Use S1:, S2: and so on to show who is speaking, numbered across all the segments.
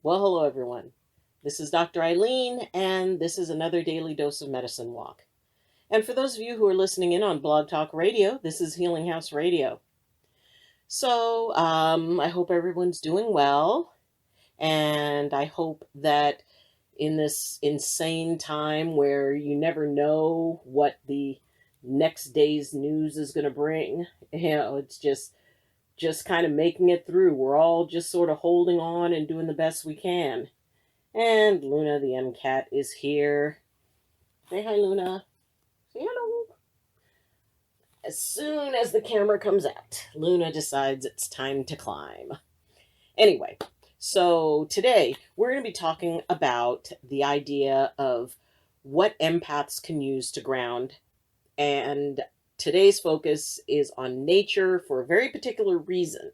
S1: Well, hello everyone. This is Dr. Eileen, and this is another daily dose of medicine walk. And for those of you who are listening in on Blog Talk Radio, this is Healing House Radio. So, I hope everyone's doing well, and I hope that in this insane time where you never know what the next day's news is going to bring, it's just kind of making it through. We're all just sort of holding on and doing the best we can. And Luna the MCat is here. Say hi, Luna. Say hello. As soon as the camera comes out, Luna decides it's time to climb. Anyway, so today we're going to be talking about the idea of what empaths can use to ground. And today's focus is on nature for a very particular reason.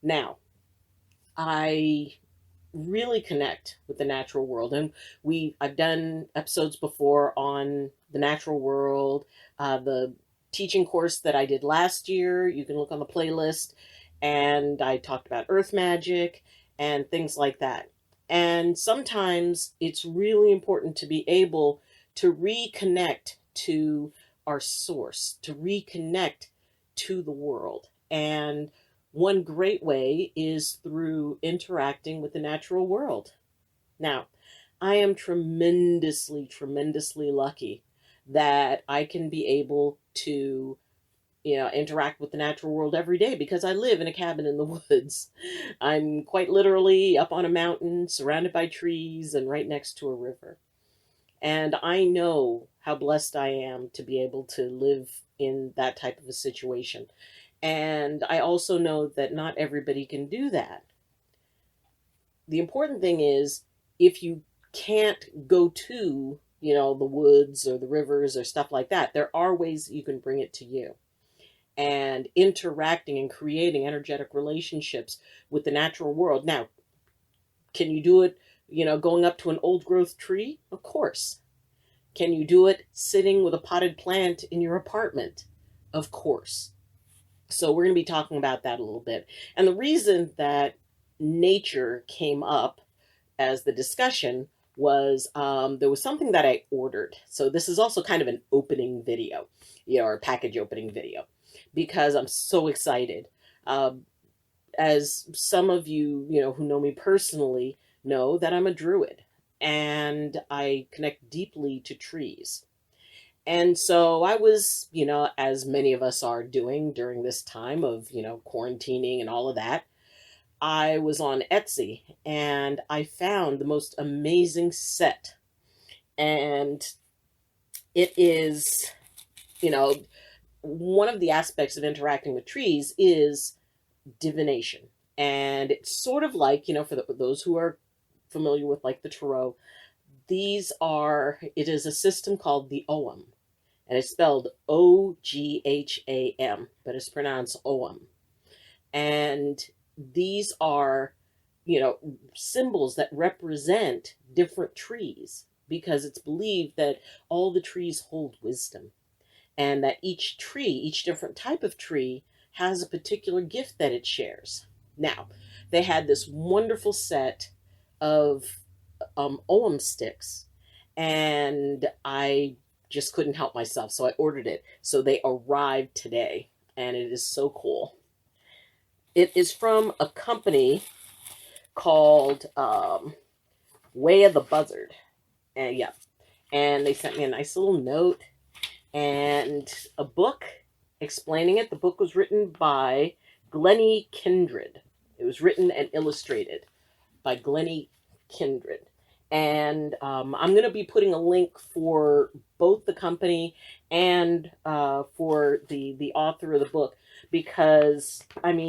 S1: Now, I really connect with the natural world, and I've done episodes before on the natural world. The teaching course that I did last year, you can look on the playlist, and I talked about earth magic and things like that. And sometimes it's really important to be able to reconnect to our source, to reconnect to the world. And one great way is through interacting with the natural world. Now, I am tremendously lucky that I can be able to, interact with the natural world every day because I live in a cabin in the woods. I'm quite literally up on a mountain, surrounded by trees, and right next to a river. And I know how blessed I am to be able to live in that type of a situation. And I also know that not everybody can do that. The important thing is, if you can't go to, the woods or the rivers or stuff like that, there are ways you can bring it to you. And interacting and creating energetic relationships with the natural world. Now, can you do it, going up to an old growth tree? Of course. Can you do it sitting with a potted plant in your apartment? Of course. So we're going to be talking about that a little bit. And the reason that nature came up as the discussion was there was something that I ordered. So this is also kind of an opening video, or a package opening video, because I'm so excited. As some of you, who know me personally know that I'm a druid and I connect deeply to trees. And so I was, as many of us are doing during this time of, quarantining and all of that, I was on Etsy and I found the most amazing set. And it is, one of the aspects of interacting with trees is divination. And it's sort of like, for those who are familiar with like the tarot, it is a system called the Ogham. And it's spelled Ogham, but it's pronounced Ogham. And these are, symbols that represent different trees, because it's believed that all the trees hold wisdom. And that each different type of tree, has a particular gift that it shares. Now, they had this wonderful set of Ogham sticks, and I just couldn't help myself, so I ordered it. So they arrived today, and it is so cool. It is from a company called Way of the Buzzard. And they sent me a nice little note and a book explaining it. The book was written by Glennie Kindred. It was written and illustrated by Glennie Kindred. And I'm going to be putting a link for both the company and for the author of the book, because,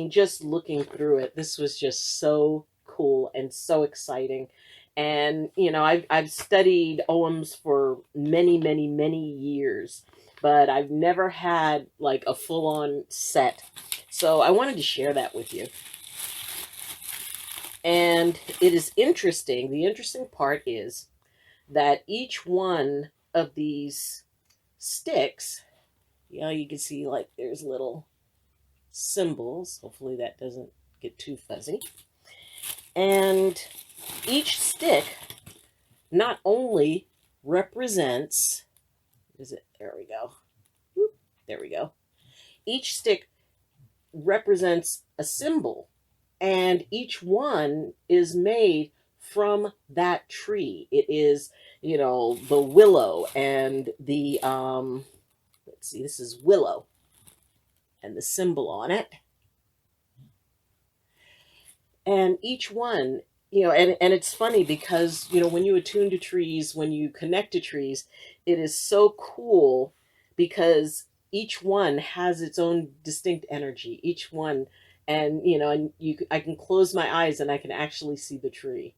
S1: just looking through it, this was just so cool and so exciting. And, I've studied Oghams for many, many, many years, but I've never had like a full-on set. So I wanted to share that with you. And it is interesting. The interesting part is that each one of these sticks, you can see like there's little symbols. Hopefully that doesn't get too fuzzy. And each stick not only represents, there we go. Whoop, there we go. Each stick represents a symbol, and each one is made from that tree. It is, the willow and the, let's see, this is willow and the symbol on it. And each one, and it's funny because, when you attune to trees, when you connect to trees, it is so cool because each one has its own distinct energy, each one. And, I can close my eyes and I can actually see the tree.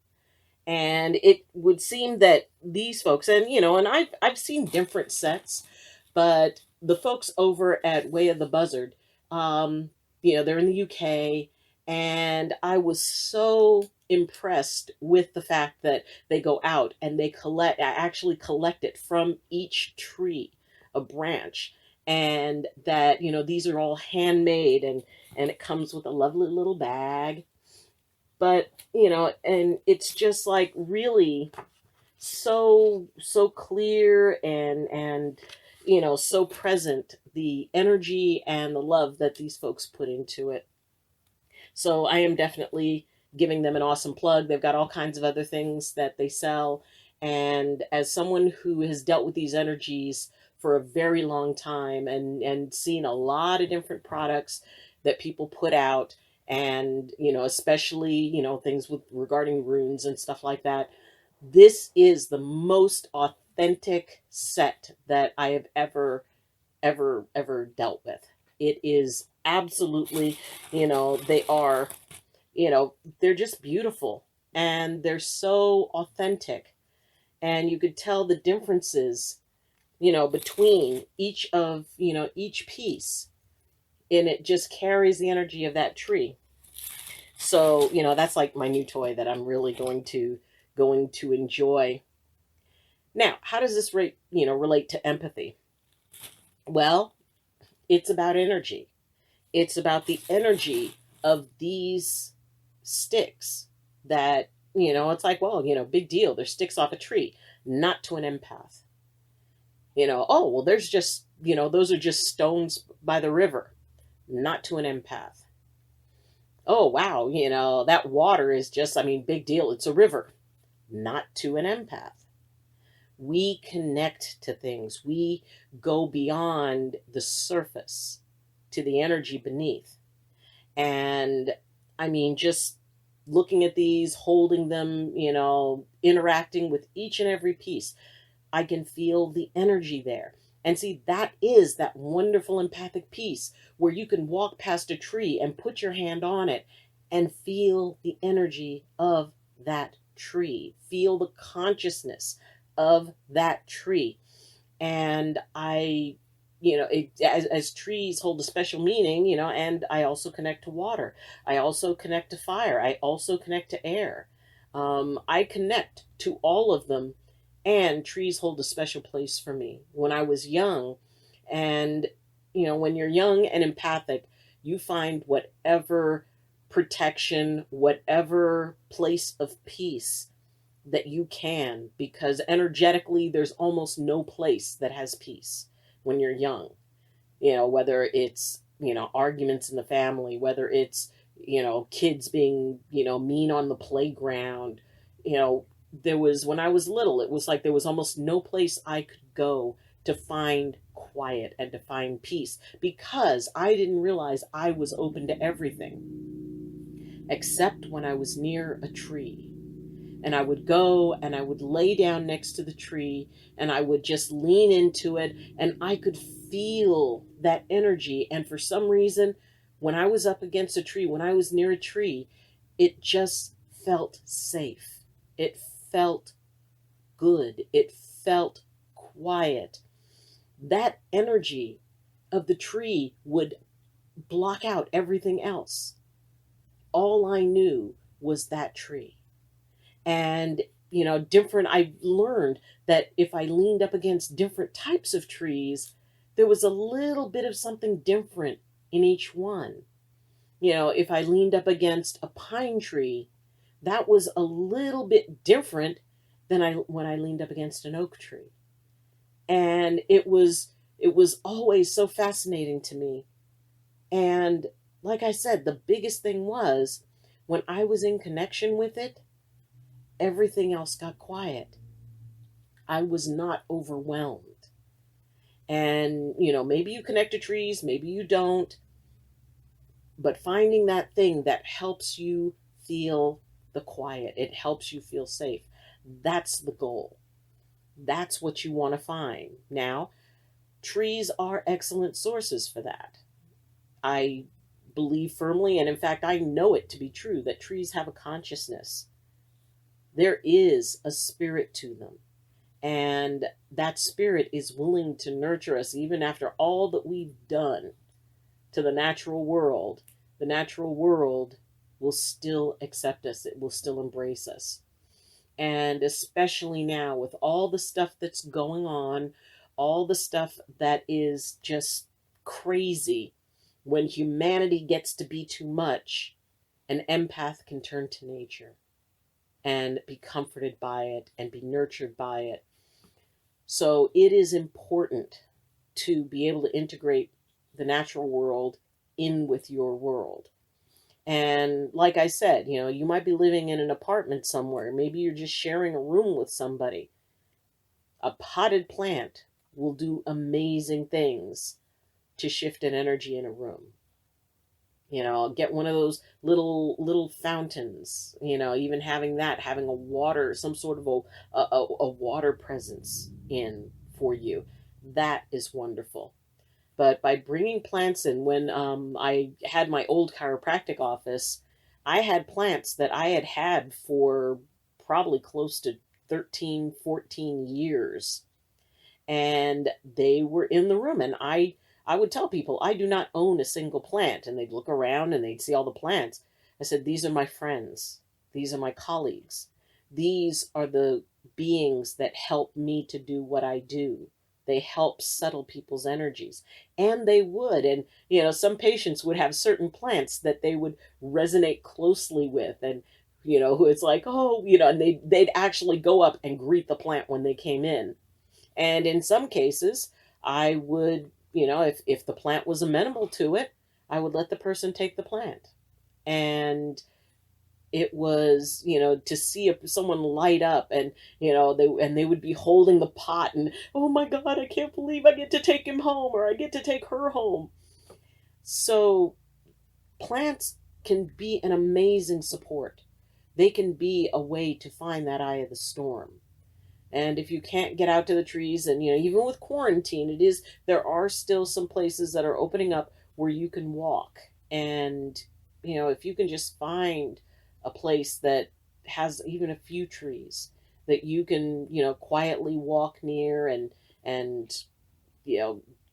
S1: And it would seem that these folks, and, and I've seen different sets, but the folks over at Way of the Buzzard, they're in the UK, and I was so impressed with the fact that they go out and I actually collect it from each tree, a branch, and that, these are all handmade, and it comes with a lovely little bag. But, and it's just like really so clear and so present, the energy and the love that these folks put into it. So I am definitely giving them an awesome plug. They've got all kinds of other things that they sell. And as someone who has dealt with these energies for a very long time and seen a lot of different products that people put out, and, especially, things regarding runes and stuff like that, this is the most authentic set that I have ever dealt with. It is absolutely, they are, they're just beautiful, and they're so authentic, and you could tell the differences, between each piece, and it just carries the energy of that tree. So, that's like my new toy that I'm really going to enjoy. Now, how does this relate to empathy? Well, it's about energy. It's about the energy of these sticks that, it's like, well, big deal. They're sticks off a tree, not to an empath. Oh, well, there's just, those are just stones by the river, not to an empath. Oh, wow, that water is just, big deal. It's a river, not to an empath. We connect to things. We go beyond the surface to the energy beneath. And just looking at these, holding them, interacting with each and every piece, I can feel the energy there. And see, that is that wonderful empathic piece where you can walk past a tree and put your hand on it and feel the energy of that tree, feel the consciousness of that tree. And as trees hold a special meaning, and I also connect to water. I also connect to fire. I also connect to air. I connect to all of them, and trees hold a special place for me. When I was young, and, when you're young and empathic, you find whatever protection, whatever place of peace that you can, because energetically, there's almost no place that has peace when you're young. Whether it's, arguments in the family, whether it's, kids being, mean on the playground. When I was little, it was like there was almost no place I could go to find quiet and to find peace, because I didn't realize I was open to everything, except when I was near a tree. And I would go and I would lay down next to the tree and I would just lean into it, and I could feel that energy. And for some reason, when I was up against a tree, when I was near a tree, it just felt safe. It felt good. It felt quiet. That energy of the tree would block out everything else. All I knew was that tree. And, I've learned that if I leaned up against different types of trees, there was a little bit of something different in each one. If I leaned up against a pine tree, that was a little bit different than when I leaned up against an oak tree. And it was always so fascinating to me. And like I said, the biggest thing was when I was in connection with it, everything else got quiet. I was not overwhelmed. And, maybe you connect to trees, maybe you don't, but finding that thing that helps you feel the quiet, it helps you feel safe. That's the goal. That's what you want to find. Now, trees are excellent sources for that. I believe firmly, and in fact, I know it to be true, that trees have a consciousness. There is a spirit to them. And that spirit is willing to nurture us even after all that we've done to the natural world. The natural world will still accept us. It will still embrace us. And especially now with all the stuff that's going on, all the stuff that is just crazy, when humanity gets to be too much, an empath can turn to nature and be comforted by it and be nurtured by it. So it is important to be able to integrate the natural world in with your world. And like I said, you might be living in an apartment somewhere. Maybe you're just sharing a room with somebody. A potted plant will do amazing things to shift an energy in a room. Get one of those little fountains, even having a water, some sort of a water presence in for you. That is wonderful. But by bringing plants in, when I had my old chiropractic office, I had plants that I had had for probably close to 13, 14 years. And they were in the room. And I would tell people, I do not own a single plant. And they'd look around and they'd see all the plants. I said, these are my friends. These are my colleagues. These are the beings that help me to do what I do. They help settle people's energies. And they would. And, some patients would have certain plants that they would resonate closely with. And, it's like, oh, and they'd actually go up and greet the plant when they came in. And in some cases, I would, if the plant was amenable to it, I would let the person take the plant. And it was, to see someone light up and, they would be holding the pot and, oh my God, I can't believe I get to take him home or I get to take her home. So plants can be an amazing support. They can be a way to find that eye of the storm. And if you can't get out to the trees, and even with quarantine, there are still some places that are opening up where you can walk. And if you can just find a place that has even a few trees that you can quietly walk near and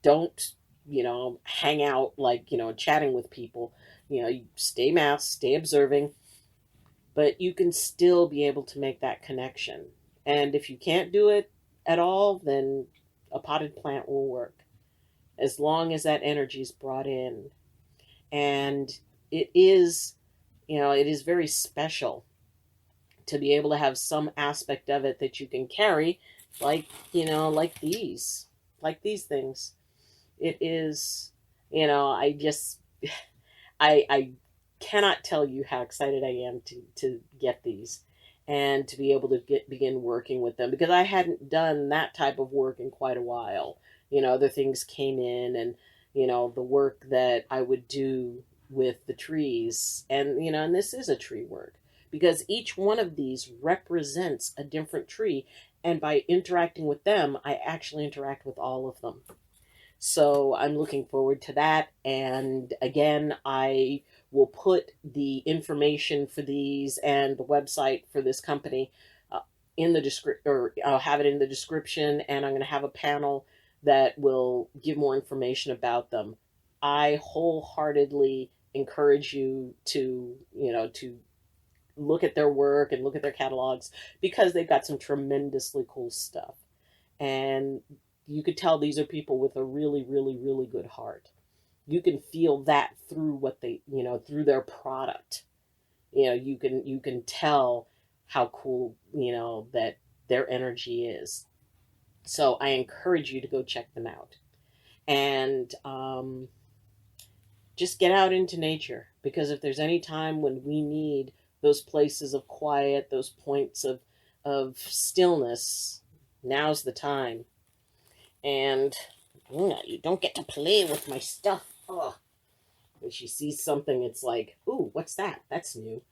S1: don't hang out like chatting with people. You stay masked, stay observing, but you can still be able to make that connection. And if you can't do it at all, then a potted plant will work, as long as that energy is brought in. And it is very special to be able to have some aspect of it that you can carry, like these things. It is, I just, I cannot tell you how excited I am to get these and to be able to begin working with them, because I hadn't done that type of work in quite a while. Other things came in, and the work that I would do with the trees, and and this is a tree work, because each one of these represents a different tree, and by interacting with them, I actually interact with all of them. So I'm looking forward to that. And again, I will put the information for these and the website for this company in the description, or I'll have it in the description, and I'm going to have a panel that will give more information about them. I wholeheartedly encourage you to, to look at their work and look at their catalogs, because they've got some tremendously cool stuff. And you could tell these are people with a really, really, really good heart. You can feel that through what they, through their product. you can tell how cool, that their energy is. So I encourage you to go check them out. And just get out into nature, because if there's any time when we need those places of quiet, those points of stillness, now's the time. And you don't get to play with my stuff. Oh, when she sees something, it's like, ooh, what's that? That's new.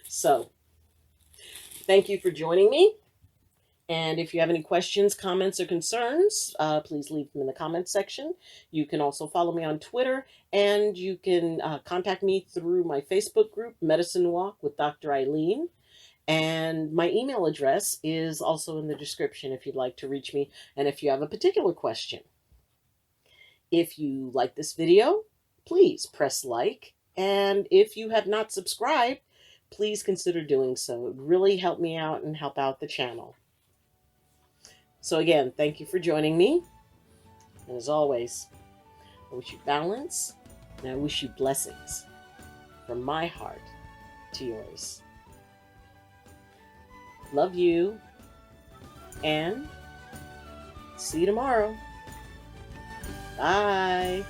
S1: So, thank you for joining me. And if you have any questions, comments, or concerns, please leave them in the comments section. You can also follow me on Twitter, and you can contact me through my Facebook group, Medicine Walk with Dr. Eileen. And my email address is also in the description if you'd like to reach me, and if you have a particular question. If you like this video, please press like. And if you have not subscribed, please consider doing so. It would really help me out and help out the channel. So again, thank you for joining me. And as always, I wish you balance, and I wish you blessings from my heart to yours. Love you, and see you tomorrow. Bye.